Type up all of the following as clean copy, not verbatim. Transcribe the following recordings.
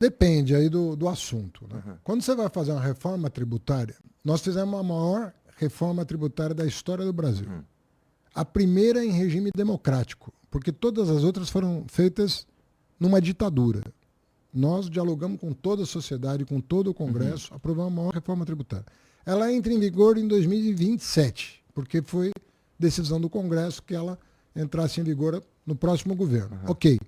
Depende aí do assunto. Né? Uhum. Quando você vai fazer uma reforma tributária, nós fizemos a maior reforma tributária da história do Brasil. Uhum. A primeira em regime democrático, porque todas as outras foram feitas numa ditadura. Nós dialogamos com toda a sociedade, com todo o Congresso, aprovamos a maior reforma tributária. Ela entra em vigor em 2027, porque foi decisão do Congresso que ela entrasse em vigor no próximo governo. Ok.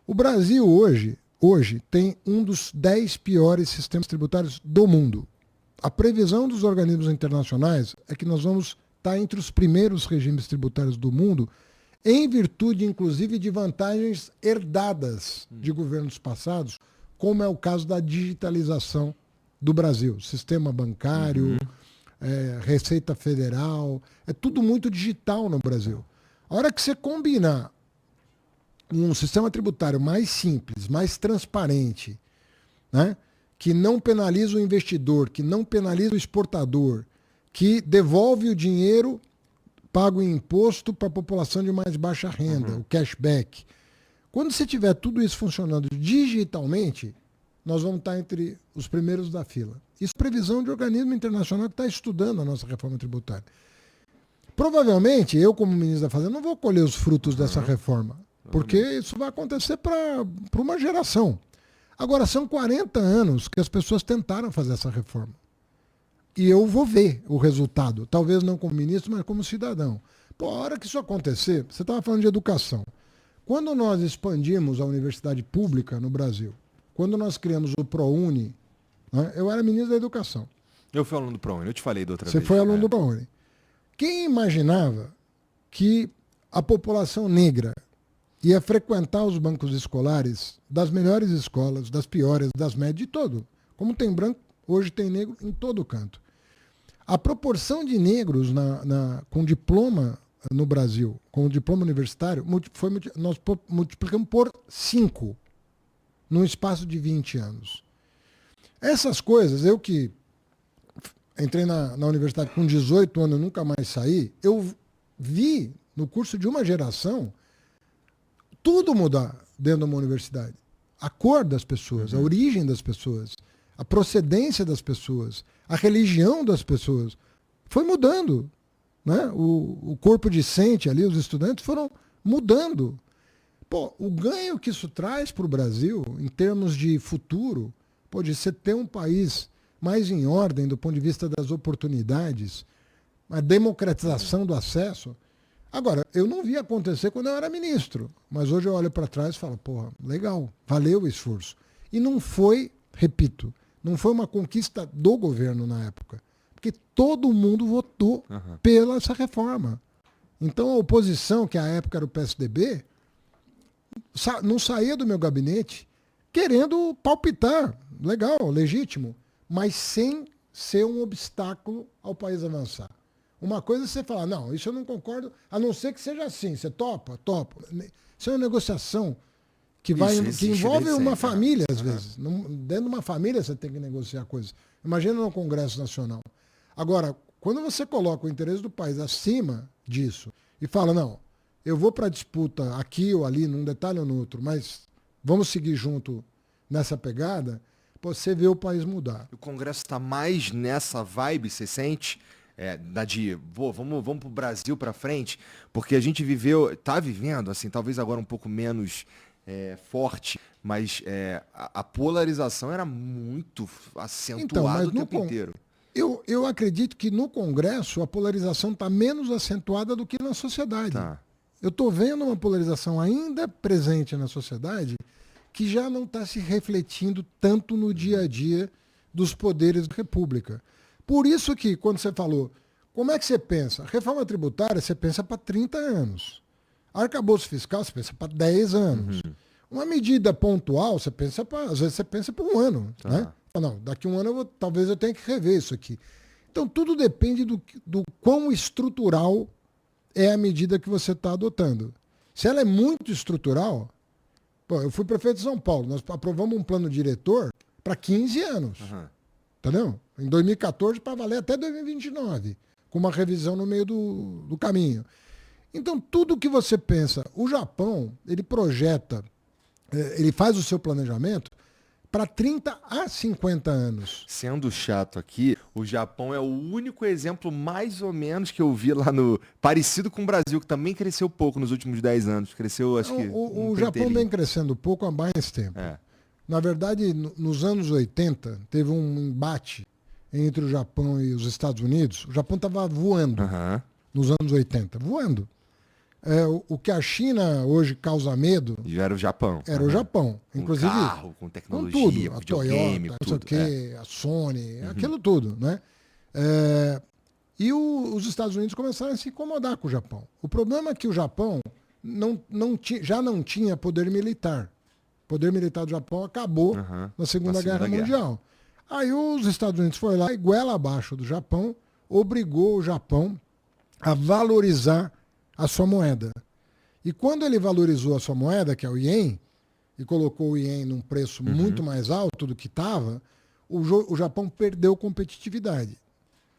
O Brasil hoje tem um dos 10 piores sistemas tributários do mundo. A previsão dos organismos internacionais é que nós vamos estar entre os primeiros regimes tributários do mundo, em virtude, inclusive, de vantagens herdadas de governos passados, como é o caso da digitalização do Brasil. Sistema bancário, Receita Federal, é tudo muito digital no Brasil. A hora que você combinar um sistema tributário mais simples, mais transparente, né? Que não penaliza o investidor, que não penaliza o exportador, que devolve o dinheiro pago em imposto para a população de mais baixa renda, o cashback. Quando você tiver tudo isso funcionando digitalmente, nós vamos estar entre os primeiros da fila. Isso é previsão de organismo internacional que está estudando a nossa reforma tributária. Provavelmente, eu como ministro da Fazenda, não vou colher os frutos dessa reforma, porque isso vai acontecer para uma geração. Agora, são 40 anos que as pessoas tentaram fazer essa reforma. E eu vou ver o resultado, talvez não como ministro, mas como cidadão. Pô, a hora que isso acontecer, você estava falando de educação. Quando nós expandimos a universidade pública no Brasil, quando nós criamos o ProUni, né, eu era ministro da Educação. Eu fui aluno do ProUni, eu te falei da outra vez. Você foi aluno do ProUni. Quem imaginava que a população negra ia frequentar os bancos escolares das melhores escolas, das piores, das médias, de todo? Como tem branco, hoje tem negro em todo canto. A proporção de negros com diploma no Brasil, com diploma universitário, nós multiplicamos por 5 num espaço de 20 anos. Essas coisas, eu que entrei na universidade com 18 anos e nunca mais saí, eu vi no curso de uma geração tudo mudar dentro de uma universidade. A cor das pessoas, a origem das pessoas, a procedência das pessoas, a religião das pessoas, foi mudando. Né? O corpo discente ali, os estudantes foram mudando. Pô, o ganho que isso traz para o Brasil, em termos de futuro, de você ter um país mais em ordem do ponto de vista das oportunidades, a democratização do acesso. Agora, eu não vi acontecer quando eu era ministro, mas hoje eu olho para trás e falo, porra, legal, valeu o esforço. E não foi, repito, não foi uma conquista do governo na época, porque todo mundo votou pela essa reforma. Então a oposição, que à época era o PSDB, não saía do meu gabinete querendo palpitar, legal, legítimo, mas sem ser um obstáculo ao país avançar. Uma coisa é você falar, não, isso eu não concordo, a não ser que seja assim, você topa, topa. Isso é uma negociação que envolve uma família, às vezes. Dentro de uma família você tem que negociar coisas. Imagina no Congresso Nacional. Agora, quando você coloca o interesse do país acima disso e fala, não, eu vou para a disputa aqui ou ali, num detalhe ou no outro, mas vamos seguir junto nessa pegada, você vê o país mudar. O Congresso está mais nessa vibe, você sente? Vamos para o Brasil para frente, porque a gente está vivendo, assim, talvez agora um pouco menos forte, mas a polarização era muito acentuada o tempo inteiro. Eu acredito que no Congresso a polarização está menos acentuada do que na sociedade. Tá. Eu estou vendo uma polarização ainda presente na sociedade que já não está se refletindo tanto no dia a dia dos poderes da República. Por isso que, quando você falou, como é que você pensa? Reforma tributária, você pensa para 30 anos. Arcabouço fiscal, você pensa para 10 anos. Uma medida pontual, às vezes você pensa por um ano. Tá. Né? Não, daqui a um ano talvez eu tenha que rever isso aqui. Então, tudo depende do quão estrutural é a medida que você está adotando. Se ela é muito estrutural, eu fui prefeito de São Paulo, nós aprovamos um plano diretor para 15 anos. Entendeu? Em 2014 para valer até 2029, com uma revisão no meio do caminho. Então, tudo que você pensa, o Japão, ele projeta, ele faz o seu planejamento para 30 a 50 anos. Sendo chato aqui, o Japão é o único exemplo mais ou menos que eu vi lá no... Parecido com o Brasil, que também cresceu pouco nos últimos 10 anos. Cresceu, acho que... O Japão vem crescendo pouco há mais tempo. Na verdade, nos anos 80, teve um embate entre o Japão e os Estados Unidos. O Japão estava voando nos anos 80, voando. O que a China hoje causa medo... Já era o Japão. Era o Japão. Inclusive, com carro, com tecnologia, com tudo. com A videogame, Toyota, tudo. Não sei o quê, a Sony, aquilo tudo, né? E os Estados Unidos começaram a se incomodar com o Japão. O problema é que o Japão já não tinha poder militar. O poder militar do Japão acabou na Segunda Guerra Mundial. Aí os Estados Unidos foram lá e goela abaixo do Japão, obrigou o Japão a valorizar a sua moeda. E quando ele valorizou a sua moeda, que é o ien, e colocou o ien num preço muito mais alto do que estava, o Japão perdeu competitividade.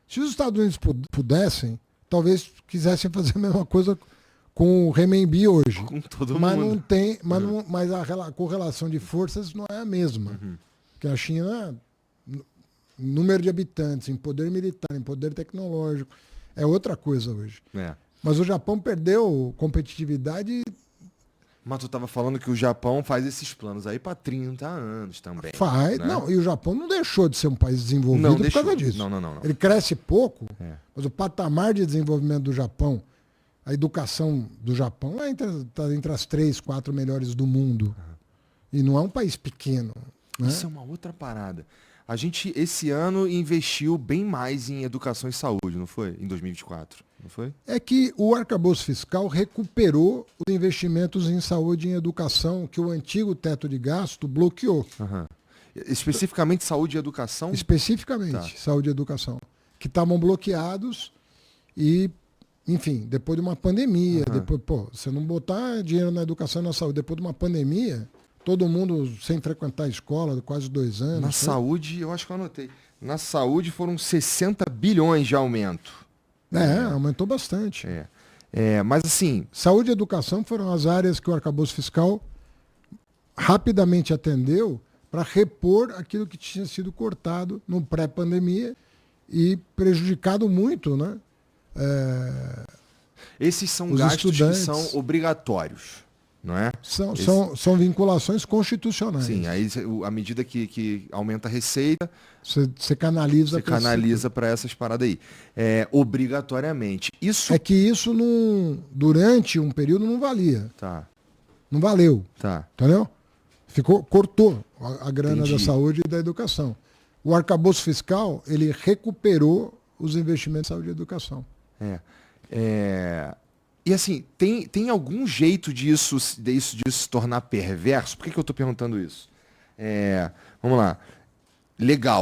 Se os Estados Unidos pudessem, talvez quisessem fazer a mesma coisa com o renminbi hoje. Com todo mas mundo. Não tem, mas a correlação de forças não é a mesma. Porque a China, número de habitantes, em poder militar, em poder tecnológico, é outra coisa hoje. Mas o Japão perdeu competitividade. Mas tu estava falando que o Japão faz esses planos aí para 30 anos também. Faz. Né? Não, e o Japão não deixou de ser um país desenvolvido por causa disso. Não. Ele cresce pouco, mas o patamar de desenvolvimento do Japão, a educação do Japão está entre as 3, 4 melhores do mundo. E não é um país pequeno. Né? Isso é uma outra parada. A gente, esse ano, investiu bem mais em educação e saúde, não foi? Em 2024, não foi? É que o arcabouço fiscal recuperou os investimentos em saúde e em educação que o antigo teto de gasto bloqueou. Especificamente saúde e educação? Especificamente, saúde e educação. Que estavam bloqueados e, enfim, depois de uma pandemia, você não botar dinheiro na educação e na saúde, depois de uma pandemia... Todo mundo sem frequentar a escola, quase 2 anos. Na saúde, eu acho que eu anotei. Na saúde foram 60 bilhões de aumento. Aumentou bastante. Mas assim... Saúde e educação foram as áreas que o arcabouço fiscal rapidamente atendeu para repor aquilo que tinha sido cortado no pré-pandemia e prejudicado muito, né? Esses são gastos que são obrigatórios. Não é? São vinculações constitucionais. Sim, aí à medida que aumenta a receita, você canaliza para essas paradas aí. Obrigatoriamente. Isso... É que isso durante um período não valia. Não valeu. Entendeu? Cortou a grana da saúde e da educação. O arcabouço fiscal, ele recuperou os investimentos em saúde e educação. E assim, tem algum jeito disso se tornar perverso? Por que eu estou perguntando isso? Vamos lá. Legal.